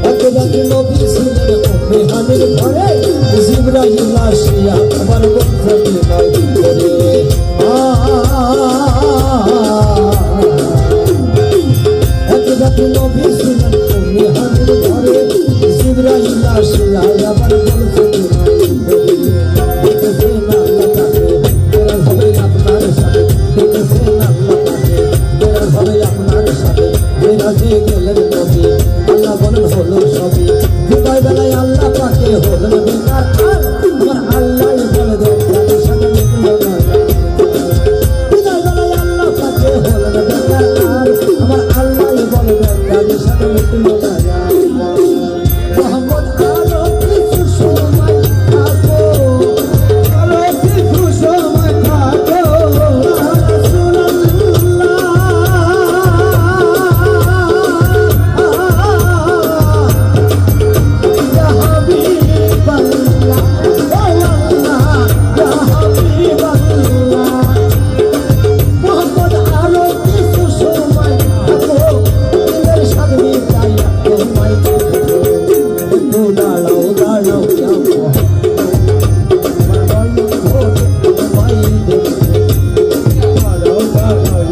একবারে নবী ছিলেন উম্মে হানির ঘরে, জিবরাইল আসিয়া আমার বন্ধু নাই করে। একবারে নবী ছিলেন উম্মে হানির ঘরে, জিবরাইল আসিয়া আমার বন্ধু নাই করে। দেখেছেন আল্লাহ তাকে, বেরার হবে আপনার সাথে। দেখেছেন আল্লাহ তাকে, বেরার হবে আপনার সাথে। বেরাজে গেলেন নবী, আল্লাহ বলেন হলো সবই। বিদায় বেলায় আল্লাহ পাকে হলেন বেকার, আমার আল্লাহ বলে দেন তাদের সাথে মিটল না। বিদায় বেলায় আল্লাহ পাকে হলেন বেকার, আমার আল্লাহ বলে দেন তাদের সাথে মিটল না। মোহাম্মদ আরো কিছু সময় থাকো, আরো কিছু সময় থাকো, দাঁড়াও দাঁড়াও